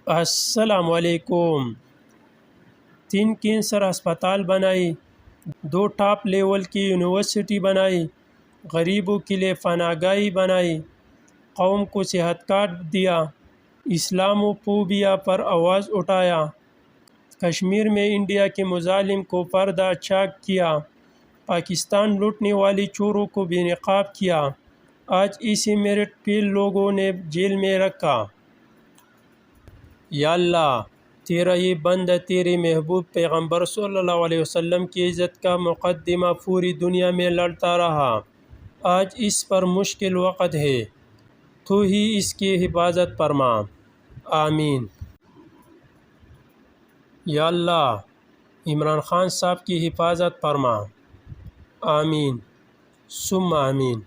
السلام علیکم۔ 3 کینسر ہسپتال بنائی، 2 ٹاپ لیول کی یونیورسٹی بنائی، غریبوں کے لیے پناہ گاہیں بنائی، قوم کو صحت کارڈ دیا، اسلام فوبیا پر آواز اٹھایا، کشمیر میں انڈیا کے مظالم کو پردہ چاک کیا، پاکستان لوٹنے والے چوروں کو بے نقاب کیا، آج اسی میرٹ پہ لوگوں نے جیل میں رکھا۔ یا اللہ، تیرا یہ بندہ تیرے محبوب پیغمبر صلی اللہ علیہ وسلم کی عزت کا مقدمہ پوری دنیا میں لڑتا رہا، آج اس پر مشکل وقت ہے، تو ہی اس کی حفاظت فرما، آمین۔ یا اللہ، عمران خان صاحب کی حفاظت فرما، آمین ثم آمین۔